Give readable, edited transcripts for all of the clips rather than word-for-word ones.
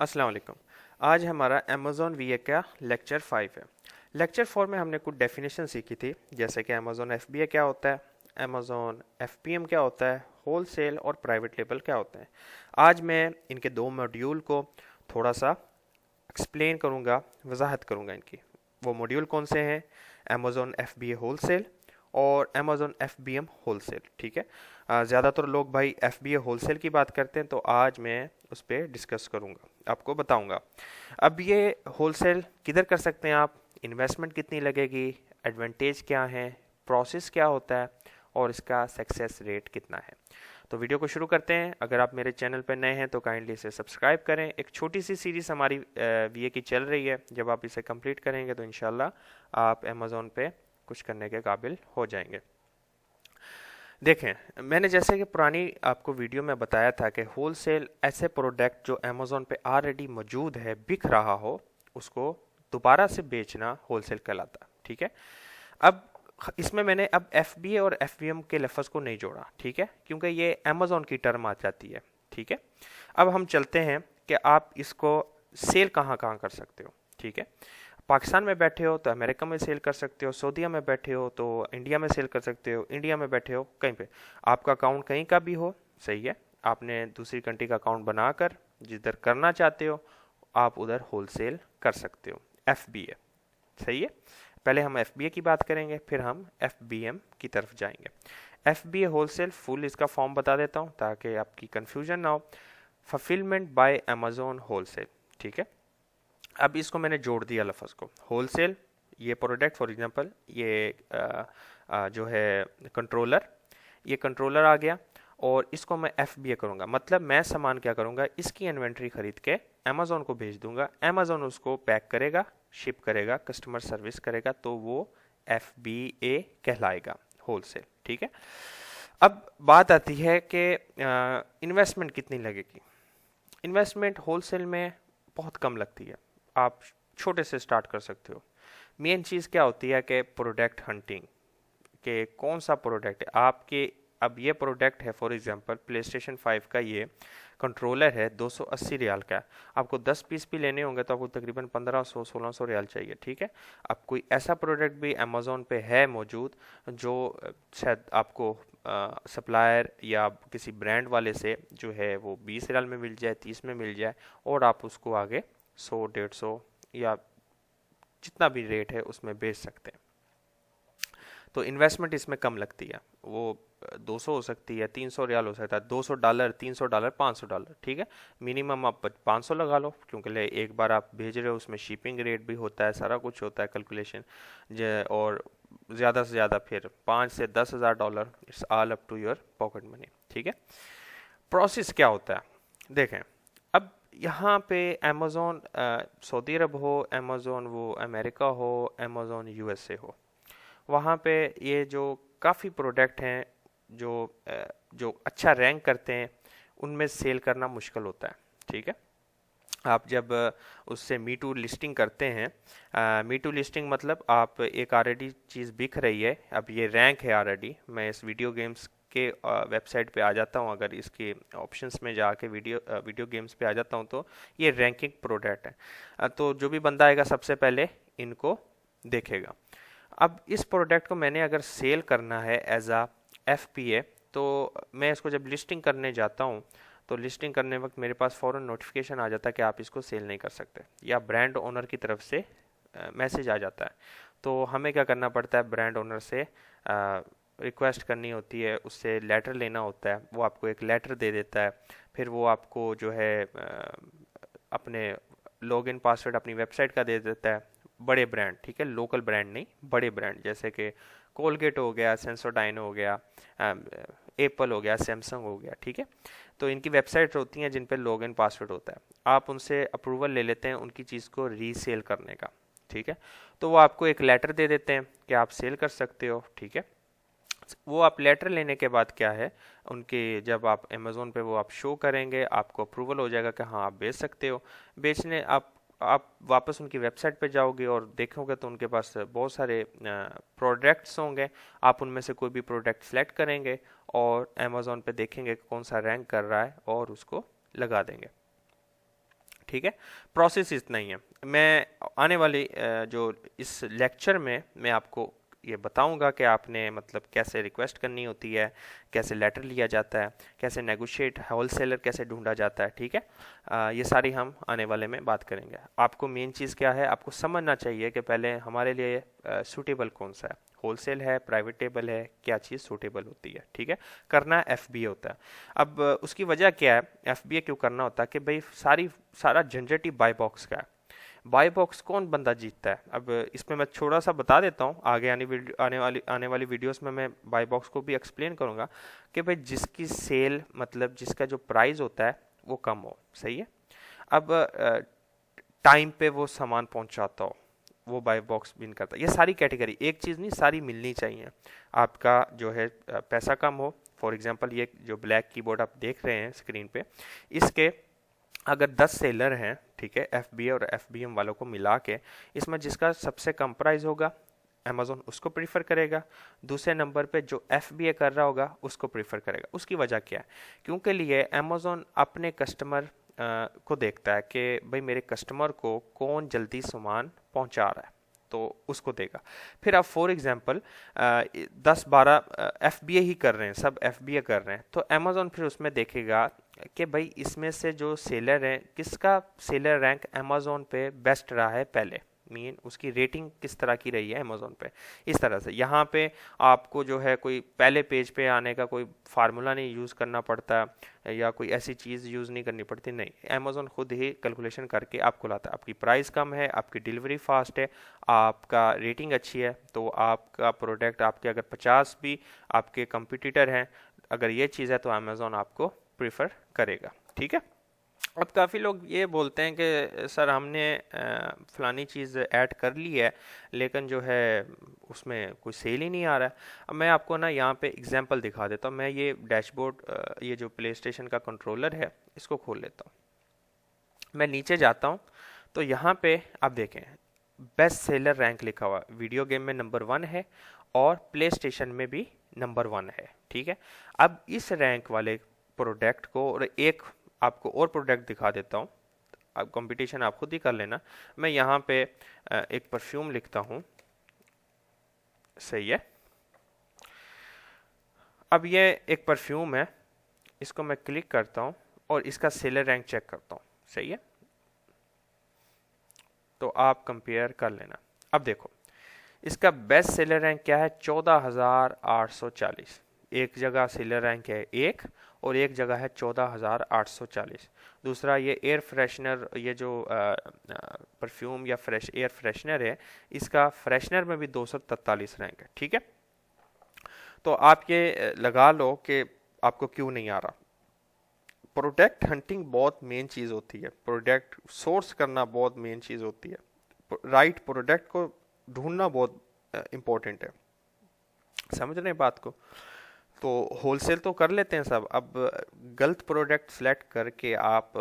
अस्सलाम वालेकुम। आज हमारा अमेज़ॉन वीए का लेक्चर 5 है। लेक्चर 4 में हमने कुछ डेफिनेशन सीखी थी, जैसे कि अमेज़ॉन एफबीए क्या होता है, अमेज़ॉन एफपीएम क्या होता है, होलसेल और प्राइवेट लेबल क्या होते हैं। आज मैं इनके दो मॉड्यूल को थोड़ा सा एक्सप्लेन करूँगा, वजाहत करूँगा इनकी। वो मॉड्यूल कौन से हैं? अमेज़ॉन एफबीए होलसेल और अमेज़ॉन एफबीएम होलसेल। ठीक है। ज़्यादातर लोग भाई एफबीए होलसेल की बात करते हैं, तो आज मैं उस पर डिस्कस करूँगा, आपको बताऊँगा। अब ये होलसेल किधर कर सकते हैं आप, इन्वेस्टमेंट कितनी लगेगी, एडवांटेज क्या है, प्रोसेस क्या होता है और इसका सक्सेस रेट कितना है। तो वीडियो को शुरू करते हैं। अगर आप मेरे चैनल पर नए हैं तो काइंडली इसे सब्सक्राइब करें। एक छोटी सी सीरीज़ हमारी वीए की चल रही है, जब आप इसे कंप्लीट करेंगे तो इंशाल्लाह आप अमेज़ॉन पे कुछ करने के काबिल हो जाएंगे। देखें, मैंने जैसे कि पुरानी आपको वीडियो में बताया था कि होलसेल ऐसे प्रोडक्ट जो अमेज़ॉन पे ऑलरेडी मौजूद है, बिक रहा हो, उसको दोबारा से बेचना होलसेल कहलाता। ठीक है। अब इसमें मैंने अब एफबीए और एफबीएम के लफ्ज़ को नहीं जोड़ा, ठीक है, क्योंकि ये अमेज़ॉन की टर्म आ जाती है। ठीक है। अब हम चलते हैं कि आप इसको सेल कहाँ कहाँ कर सकते हो। ठीक है। पाकिस्तान में बैठे हो तो अमेरिका में सेल कर सकते हो, सऊदीया में बैठे हो तो इंडिया में सेल कर सकते हो, इंडिया में बैठे हो कहीं पे, आपका अकाउंट कहीं का भी हो, सही है, आपने दूसरी कंट्री का अकाउंट बनाकर जिधर करना चाहते हो आप उधर होलसेल कर सकते हो। एफबीए, सही है। पहले हम एफबीए की बात करेंगे, फिर हम एफबीएम की तरफ जाएंगे। एफबीए होलसेल, फुल इसका फॉर्म बता देता हूँ ताकि आपकी कंफ्यूजन ना हो। Fulfilment bye Amazon wholesale. ठीक है। अब इसको मैंने जोड़ दिया लफ्ज़ को, होलसेल, ये प्रोडक्ट फॉर एग्जांपल ये जो है कंट्रोलर, ये कंट्रोलर आ गया और इसको मैं एफ बी ए करूँगा, मतलब मैं सामान क्या करूँगा, इसकी इन्वेंट्री खरीद के अमेज़ॉन को भेज दूंगा, अमेज़ॉन उसको पैक करेगा, शिप करेगा, कस्टमर सर्विस करेगा, तो वो एफ बी ए कहलाएगा, होलसेल। ठीक है। अब बात आती है कि इन्वेस्टमेंट कितनी लगेगी। इन्वेस्टमेंट होलसेल में बहुत कम लगती है, आप छोटे से स्टार्ट कर सकते हो। मेन चीज़ क्या होती है कि प्रोडक्ट हंटिंग, के कौन सा प्रोडक्ट है आपके। अब ये प्रोडक्ट है फॉर एग्जांपल प्ले स्टेशन 5 का, ये कंट्रोलर है 280 रियाल का, आपको 10 पीस भी लेने होंगे तो आपको तकरीबन 1500-1600 रियाल चाहिए। ठीक है। अब कोई ऐसा प्रोडक्ट भी अमेज़ॉन पे है मौजूद जो शायद आपको सप्लायर या किसी ब्रांड वाले से जो है वो 20 रियाल में मिल जाए, 30 में मिल जाए, और आप उसको आगे 100-150 या जितना भी रेट है उसमें बेच सकते हैं, तो इन्वेस्टमेंट इसमें कम लगती है। वो 200 हो सकती है, 300 रियाल हो सकता है, $200, $300, $500। ठीक है। मिनिमम आप 500 लगा लो, क्योंकि एक बार आप भेज रहे हो, उसमें शिपिंग रेट भी होता है, सारा कुछ होता है कैलकुलेशन। और ज़्यादा से ज़्यादा फिर 5 से $10,000, it's all up to your pocket money. ठीक है। प्रोसेस क्या होता है, देखें। अब यहाँ पे अमेज़ॉन सऊदी अरब हो, अमेज़ॉन वो अमेरिका हो, अमेज़ॉन यूएसए हो, वहाँ पे ये जो काफ़ी प्रोडक्ट हैं जो जो अच्छा रैंक करते हैं, उनमें सेल करना मुश्किल होता है। ठीक है। आप जब उससे मी टू लिस्टिंग करते हैं, मी टू लिस्टिंग मतलब आप एक ऑलरेडी चीज़ बिक रही है, अब ये रैंक है ऑलरेडी, मैं इस वीडियो गेम्स के वेबसाइट पे आ जाता हूँ, अगर इसके ऑप्शंस में जाके वीडियो गेम्स पे आ जाता हूँ तो ये रैंकिंग प्रोडक्ट है। तो जो भी बंदा आएगा सबसे पहले इनको देखेगा। अब इस प्रोडक्ट को मैंने अगर सेल करना है as a F B A, तो मैं इसको जब लिस्टिंग करने जाता हूँ तो लिस्टिंग करने वक्त मेरे पास फ़ौरन नोटिफिकेशन आ जाता है कि आप इसको सेल नहीं कर सकते, या ब्रांड ओनर की तरफ से मैसेज आ जाता है। तो हमें क्या करना पड़ता है, ब्रांड ओनर से रिक्वेस्ट करनी होती है, उससे लेटर लेना होता है, वो आपको एक लेटर दे देता है, फिर वो आपको जो है अपने लॉगिन पासवर्ड अपनी वेबसाइट का दे देता है। बड़े ब्रांड, ठीक है, लोकल ब्रांड नहीं, बड़े ब्रांड जैसे कि कोलगेट हो गया, सेंसोडाइन हो गया, एप्पल हो गया, सैमसंग हो गया। ठीक है। तो इनकी वेबसाइट होती हैं जिन पर लॉगिन पासवर्ड होता है, आप उनसे अप्रूवल ले लेते हैं उनकी चीज़ को रीसेल करने का। ठीक है। तो वो आपको एक लेटर दे देते हैं कि आप सेल कर सकते हो। ठीक है। वो आप लेटर लेने के बाद क्या है, उनके जब आप अमेज़ोन पे वो आप शो करेंगे, आपको अप्रूवल हो जाएगा कि हाँ आप बेच सकते हो। बेचने आप वापस उनकी वेबसाइट पे जाओगे और देखोगे तो उनके पास बहुत सारे प्रोडक्ट्स होंगे, आप उनमें से कोई भी प्रोडक्ट सेलेक्ट करेंगे और अमेज़ोन पे देखेंगे कौन सा रैंक कर रहा है और उसको लगा देंगे। ठीक है, प्रोसेस इतना ही है। मैं आने वाली जो इस लेक्चर में मैं आपको ये बताऊंगा कि आपने मतलब कैसे रिक्वेस्ट करनी होती है, कैसे लेटर लिया जाता है, कैसे नेगोशिएट होलसेलर कैसे ढूंढा जाता है, ठीक है। ये सारी हम आने वाले में बात करेंगे। आपको मेन चीज़ क्या है, आपको समझना चाहिए कि पहले हमारे लिए सूटेबल कौन सा है, होलसेल है, प्राइवेट लेबल है, क्या चीज़ सूटेबल होती है, ठीक है। करना एफबीए होता है। अब उसकी वजह क्या है, एफबीए क्यों करना होता है कि भाई सारा झंझट ही बाय बॉक्स का है। बाय बॉक्स कौन बंदा जीतता है, अब इसमें मैं थोड़ा सा बता देता हूँ, आगे आने वाली वीडियोस में मैं बाय बॉक्स को भी एक्सप्लेन करूँगा कि भाई जिसकी सेल मतलब जिसका जो प्राइस होता है वो कम हो, सही है। अब टाइम पे वो सामान पहुँचाता हो, वो बाय बॉक्स विन करता है। ये सारी कैटेगरी, एक चीज़ नहीं, सारी मिलनी चाहिए। आपका जो है पैसा कम हो, फॉर एग्जांपल ये जो ब्लैक कीबोर्ड आप देख रहे हैं स्क्रीन पे, इसके अगर 10 सेलर हैं, ठीक है, एफबीए और एफबीएम वालों को मिला के, इसमें जिसका सबसे कम प्राइस होगा अमेज़ॉन उसको प्रीफर करेगा, दूसरे नंबर पे जो एफबीए कर रहा होगा उसको प्रीफर करेगा। उसकी वजह क्या है, क्योंकि लिए अमेज़ॉन अपने कस्टमर को देखता है कि भाई मेरे कस्टमर को कौन जल्दी सामान पहुंचा रहा है, तो उसको देगा। फिर आप फॉर एग्जांपल 10-12 एफबीए ही कर रहे हैं, सब एफबीए कर रहे हैं, तो अमेज़ॉन फिर उसमें देखेगा कि भाई इसमें से जो सेलर है, किसका सेलर रैंक अमेज़ॉन पे बेस्ट रहा है पहले, मीन उसकी रेटिंग किस तरह की रही है अमेज़ॉन पे। इस तरह से यहाँ पे आपको जो है कोई पहले पेज पे आने का कोई फार्मूला नहीं यूज़ करना पड़ता या कोई ऐसी चीज़ यूज़ नहीं करनी पड़ती, नहीं, अमेज़ॉन खुद ही कैलकुलेशन करके आपको लाता है। आपकी प्राइस कम है, आपकी डिलीवरी फास्ट है, आपका रेटिंग अच्छी है, तो आपका प्रोडक्ट, आपके अगर 50 भी आपके कंपटीटर हैं, अगर ये चीज़ है तो अमेज़ॉन आपको प्रीफर करेगा, ठीक है। अब काफ़ी लोग ये बोलते हैं कि सर हमने फ़लानी चीज़ ऐड कर ली है लेकिन जो है उसमें कोई सेल ही नहीं आ रहा है। अब मैं आपको ना यहाँ पे एग्जांपल दिखा देता हूँ। मैं ये डैशबोर्ड, ये जो प्ले स्टेशन का कंट्रोलर है, इसको खोल लेता हूँ। मैं नीचे जाता हूँ तो यहाँ पे आप देखें बेस्ट सेलर रैंक लिखा हुआ, वीडियो गेम में नंबर 1 है और प्ले स्टेशन में भी नंबर 1 है, ठीक है। अब इस रैंक वाले प्रोडक्ट को और एक आपको और प्रोडक्ट दिखा देता हूँ, अब कंपटीशन आप खुद ही कर लेना। मैं यहाँ पे एक परफ्यूम लिखता हूँ, सही है। अब ये एक परफ्यूम है, इसको मैं क्लिक करता हूँ और इसका सेलर रैंक चेक करता हूँ, सही है। तो आप कंपेयर कर लेना। अब देखो इसका बेस्ट सेलर रैंक क्या है, 14,840। एक जगह सेलर रैंक है 1 और एक जगह है 14,840। दूसरा ये एयर फ्रेशनर, ये जो परफ्यूम या एयर फ्रेशनर है, इसका फ्रेशनर में भी 243 रैंक है, ठीक है। तो आप ये लगा लो कि आपको क्यों नहीं आ रहा। प्रोडक्ट हंटिंग बहुत मेन चीज़ होती है, प्रोडक्ट सोर्स करना बहुत मेन चीज़ होती है, राइट प्रोडक्ट को ढूंढना बहुत इम्पोर्टेंट है, समझ रहे हैं बात को। तो होलसेल तो कर लेते हैं सब, अब गलत प्रोडक्ट सेलेक्ट करके आप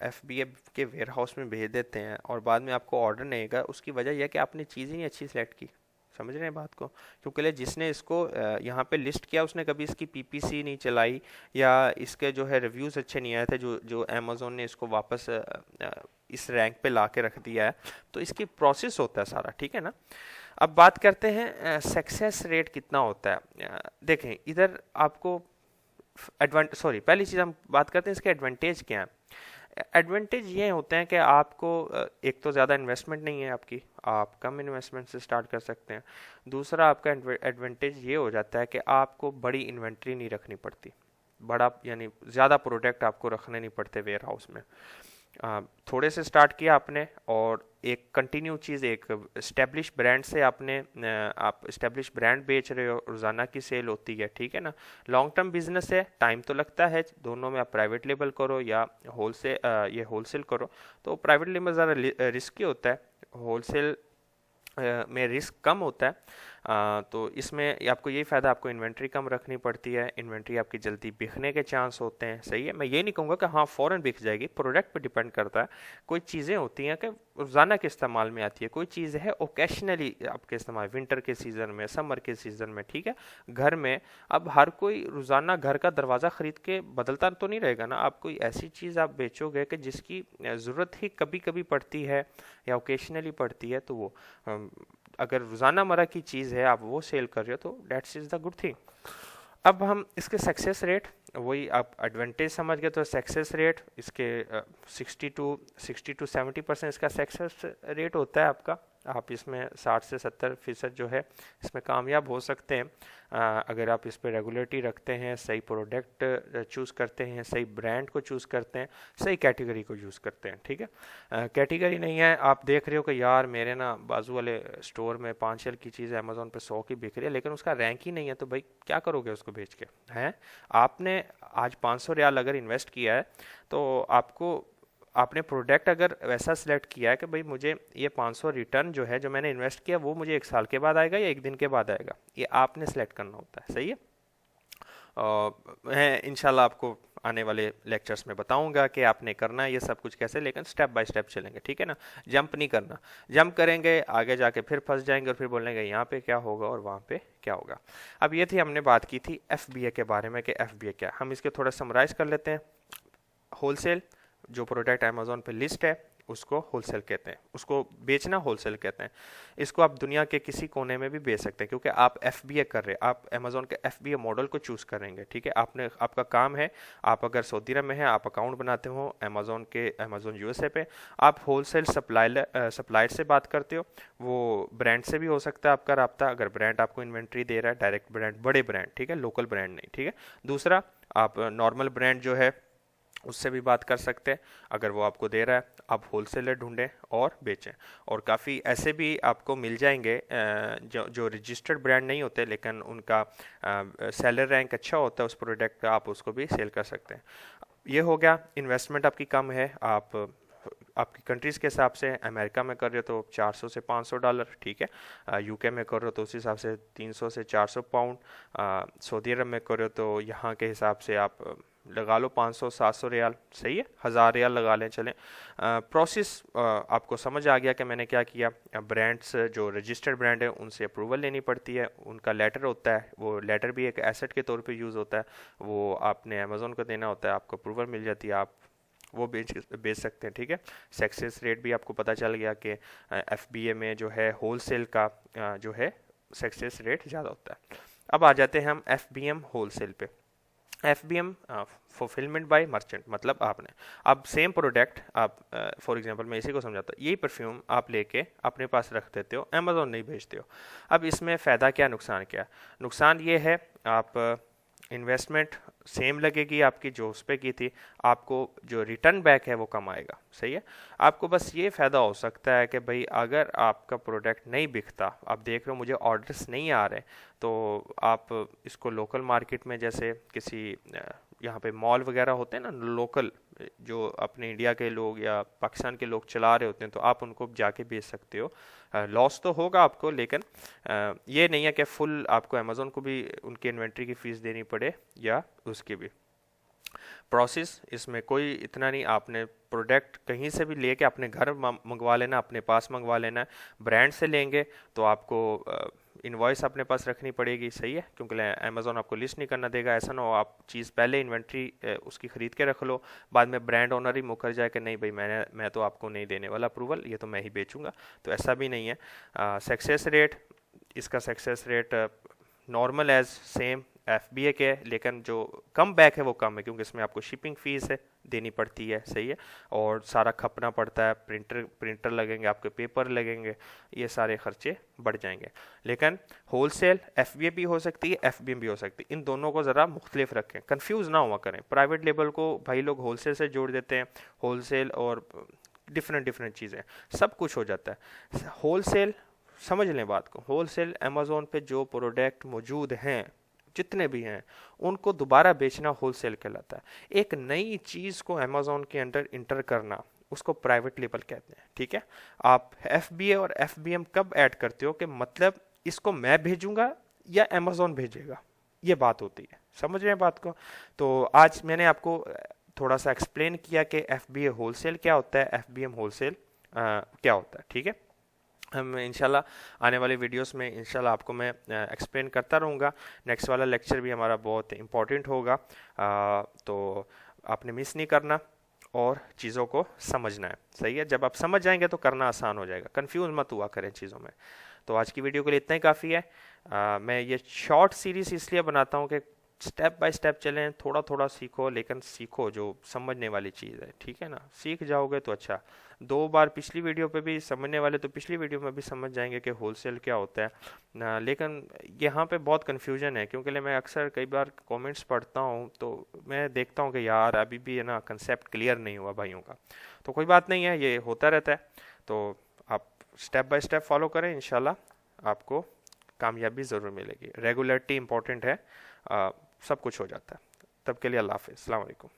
एफबीए के वेयर हाउस में भेज देते हैं और बाद में आपको ऑर्डर नहीं आएगा। उसकी वजह यह कि आपने चीज़ ही नहीं अच्छी सेलेक्ट की, समझ रहे हैं बात को। क्योंकि जिसने इसको यहाँ पे लिस्ट किया उसने कभी इसकी पीपीसी नहीं चलाई या इसके जो है रिव्यूज़ अच्छे नहीं आए थे, जो अमेज़ॉन ने इसको वापस इस रैंक पे ला के रख दिया है। तो इसकी प्रोसेस होता है सारा, ठीक है ना। अब बात करते हैं सक्सेस रेट कितना होता है। देखें इधर आपको पहली चीज़ हम बात करते हैं इसके एडवांटेज क्या है। एडवांटेज ये होते हैं कि आपको एक तो ज़्यादा इन्वेस्टमेंट नहीं है आपकी, आप कम इन्वेस्टमेंट से स्टार्ट कर सकते हैं। दूसरा आपका एडवांटेज ये हो जाता है कि आपको बड़ी इन्वेंट्री नहीं रखनी पड़ती, बड़ा यानी ज़्यादा प्रोडक्ट आपको रखने नहीं पड़ते वेयर हाउस में। थोड़े से स्टार्ट किया आपने और एक कंटिन्यू चीज़, एक इस्टेब्लिश ब्रांड से आपने आप इस्टेब्लिश ब्रांड बेच रहे हो, रोज़ाना की सेल होती है, ठीक है ना। लॉन्ग टर्म बिजनेस है, टाइम तो लगता है, दोनों में आप प्राइवेट लेबल करो या होलसेल करो। तो प्राइवेट लेबल ज़्यादा रिस्की होता है, होलसेल में रिस्क कम होता है। तो इसमें आपको यही फ़ायदा, आपको इन्वेंट्री कम रखनी पड़ती है, इन्वेंट्री आपकी जल्दी बिकने के चांस होते हैं। सही है, मैं ये नहीं कहूँगा कि हाँ फ़ौरन बिक जाएगी, प्रोडक्ट पे डिपेंड करता है। कोई चीज़ें होती हैं कि रोज़ाना के इस्तेमाल में आती है, कोई चीज़ है ओकेशनली आपके इस्तेमाल, विंटर के सीज़न में, समर के सीज़न में, ठीक है, घर में। अब हर कोई रोज़ाना घर का दरवाज़ा ख़रीद के बदलता तो नहीं रहेगा ना, आप कोई ऐसी चीज़ आप बेचोगे कि जिसकी ज़रूरत ही कभी कभी पड़ती है या ओकेशनली पड़ती है, तो वो अगर रोज़ाना मर्रा की चीज़ है आप वो सेल कर रहे हो तो that's is the good thing. अब हम इसके सक्सेस रेट, वही आप एडवांटेज समझ गए, तो सक्सेस रेट इसके 60 to 70% इसका सक्सेस रेट होता है आपका। आप इसमें 60 से 70% जो है इसमें कामयाब हो सकते हैं अगर आप इस पर रेगुलरिटी रखते हैं, सही प्रोडक्ट चूज़ करते हैं, सही ब्रांड को चूज़ करते हैं, सही कैटेगरी को यूज़ करते हैं। ठीक है, कैटेगरी नहीं है आप देख रहे हो कि यार मेरे ना बाजू वाले स्टोर में 5 की चीज़ अमेज़ोन पे 100 की बिक रही है, लेकिन उसका रैंक ही नहीं है, तो भाई क्या करोगे उसको बेच के? हैं, आपने आज 500 रियाल अगर इन्वेस्ट किया है तो आपने प्रोडक्ट अगर वैसा सिलेक्ट किया है कि भाई मुझे ये 500 रिटर्न जो है, जो मैंने इन्वेस्ट किया, वो मुझे 1 साल के बाद आएगा या 1 दिन के बाद आएगा, ये आपने सेलेक्ट करना होता है। सही है, मैं इंशाल्लाह आपको आने वाले लेक्चर्स में बताऊंगा कि आपने करना है ये सब कुछ कैसे, लेकिन स्टेप बाय स्टेप चलेंगे। ठीक है ना, जंप नहीं करना, जंप करेंगे आगे जाके फिर फंस जाएंगे और फिर बोलेंगे यहाँ पे क्या होगा और वहाँ पे क्या होगा। अब ये थी, हमने बात की थी FBA के बारे में कि FBA क्या, हम इसके थोड़ा समराइज कर लेते हैं। होलसेल, जो प्रोडक्ट अमेज़ोन पे लिस्ट है उसको होलसेल कहते हैं, उसको बेचना होलसेल कहते हैं। इसको आप दुनिया के किसी कोने में भी बेच सकते हैं, क्योंकि आप FBA कर रहे हैं, आप अमेज़ोन के FBA मॉडल को चूज़ करेंगे। ठीक है, आपका काम है, आप अगर सऊदी अरब में हैं, आप अकाउंट बनाते हो अमेज़ोन USA पे, आप होलसेल सप्लायर से बात करते हो, वो ब्रांड से भी हो सकता है आपका रब्ता, अगर ब्रांड आपको इन्वेंट्री दे रहा है, डायरेक्ट ब्रांड, बड़े ब्रांड, ठीक है, लोकल ब्रांड नहीं। ठीक है, दूसरा आप नॉर्मल ब्रांड जो है उससे भी बात कर सकते हैं, अगर वो आपको दे रहा है आप होलसेलर ढूंढें और बेचें। और काफ़ी ऐसे भी आपको मिल जाएंगे जो रजिस्टर्ड ब्रांड नहीं होते, लेकिन उनका सेलर रैंक अच्छा होता है उस प्रोडक्ट का, आप उसको भी सेल कर सकते हैं। ये हो गया, इन्वेस्टमेंट आपकी कम है, आपकी कंट्रीज़ के हिसाब से, अमेरिका में कर रहे हो तो $400 से $500, ठीक है, UK में कर रहे हो तो उस हिसाब से 300 से 400 पाउंड, सऊदी अरब में कर रहे हो तो यहाँ के हिसाब से आप लगा लो 500-700 रियाल, सही है, 1000 रियाल लगा लें। चलें, प्रोसेस आपको समझ आ गया कि मैंने क्या किया। ब्रांड्स जो रजिस्टर्ड ब्रांड है उनसे अप्रूवल लेनी पड़ती है, उनका लेटर होता है, वो लेटर भी एक एसेट के तौर पे यूज़ होता है, वो आपने अमेज़ोन को देना होता है, आपको अप्रूवल मिल जाती है, आप वो बेच सकते हैं। ठीक है, सक्सेस रेट भी आपको पता चल गया कि FBA में जो है होलसेल का जो है सक्सेस रेट ज़्यादा होता है। अब आ जाते हैं हम FBM होलसेल पे। FBM फुलफिलमेंट बाय मर्चेंट, मतलब आपने अब सेम प्रोडक्ट आप फॉर एग्जांपल मैं इसी को समझाता हूँ, यही परफ्यूम आप लेके अपने पास रख देते हो, अमेज़ोन नहीं भेजते हो। अब इसमें फ़ायदा क्या, नुकसान क्या? नुकसान ये है, आप इन्वेस्टमेंट सेम लगेगी आपकी जो उस पर की थी, आपको जो रिटर्न बैक है वो कम आएगा। सही है, आपको बस ये फ़ायदा हो सकता है कि भाई अगर आपका प्रोडक्ट नहीं बिकता, आप देख रहे हो मुझे ऑर्डर्स नहीं आ रहे, तो आप इसको लोकल मार्केट में, जैसे किसी यहाँ पे मॉल वगैरह होते हैं ना लोकल, जो अपने इंडिया के लोग या पाकिस्तान के लोग चला रहे होते हैं, तो आप उनको जाके बेच सकते हो। लॉस तो होगा आपको, लेकिन ये नहीं है कि फुल आपको अमेज़ोन को भी उनकी इन्वेंट्री की फ़ीस देनी पड़े या उसकी भी। प्रोसेस इसमें कोई इतना नहीं, आपने प्रोडक्ट कहीं से भी लेके अपने घर मंगवा लेना, अपने पास मंगवा लेना। ब्रांड से लेंगे तो आपको इनवॉइस अपने पास रखनी पड़ेगी, सही है, क्योंकि अमेज़ोन आपको लिस्ट नहीं करना देगा। ऐसा ना हो आप चीज़ पहले इन्वेंट्री उसकी ख़रीद के रख लो, बाद में ब्रांड ओनर ही मुकर जाए कि नहीं भाई मैं तो आपको नहीं देने वाला अप्रूवल, ये तो मैं ही बेचूंगा, तो ऐसा भी नहीं है। सक्सेस रेट, इसका success rate normal as same FBA के, लेकिन जो कम बैक है वो कम है, क्योंकि इसमें आपको शिपिंग फ़ीस है देनी पड़ती है, सही है, और सारा खपना पड़ता है, प्रिंटर लगेंगे, आपके पेपर लगेंगे, ये सारे खर्चे बढ़ जाएंगे। लेकिन होलसेल FBA भी हो सकती है, FBM भी हो सकती है, इन दोनों को ज़रा मुख्तलिफ रखें, कंफ्यूज ना हुआ करें। प्राइवेट लेबल को भाई लोग होलसेल से जोड़ देते हैं, होलसेल और डिफरेंट चीज़ें, सब कुछ हो जाता है। होलसेल, समझ लें बात को, होलसेल अमेज़ोन पे जो प्रोडक्ट मौजूद हैं, जितने भी हैं, उनको दोबारा बेचना होलसेल कहलाता है। एक नई चीज़ को अमेज़ोन के अंदर इंटर करना, उसको प्राइवेट लेबल कहते हैं। ठीक है, आप FBA और FBM कब ऐड करते हो कि मतलब इसको मैं भेजूंगा या अमेज़ॉन भेजेगा, ये बात होती है। समझ रहे हैं बात को? तो आज मैंने आपको थोड़ा सा एक्सप्लेन किया कि FBA होलसेल क्या होता है, FBM होलसेल क्या होता है। ठीक है, हम इंशाल्लाह आने वाले वीडियोस में इंशाल्लाह आपको मैं एक्सप्लेन करता रहूँगा। नेक्स्ट वाला लेक्चर भी हमारा बहुत इम्पोर्टेंट होगा, तो आपने मिस नहीं करना और चीज़ों को समझना है। सही है, जब आप समझ जाएंगे तो करना आसान हो जाएगा, कंफ्यूज मत हुआ करें चीज़ों में। तो आज की वीडियो के लिए इतना ही काफ़ी है। मैं ये शॉर्ट सीरीज इसलिए बनाता हूँ कि स्टेप बाय स्टेप चलें, थोड़ा थोड़ा सीखो, लेकिन सीखो जो समझने वाली चीज़ है। ठीक है ना, सीख जाओगे तो अच्छा। 2 बार पिछली वीडियो पे भी समझने वाले तो पिछली वीडियो में भी समझ जाएंगे कि होलसेल क्या होता है ना, लेकिन यहाँ पे बहुत कन्फ्यूजन है, क्योंकि मैं अक्सर कई बार कमेंट्स पढ़ता हूँ तो मैं देखता हूँ कि यार अभी भी है ना कंसेप्ट क्लियर नहीं हुआ भाइयों का। तो कोई बात नहीं है, ये होता रहता है। तो आप स्टेप बाय स्टेप फॉलो करें, इंशाल्लाह आपको कामयाबी ज़रूर मिलेगी। रेगुलरिटी इंपॉर्टेंट है, सब कुछ हो जाता है। तब के लिए अल्लाह हाफिज़, अस्सलाम वालेकुम।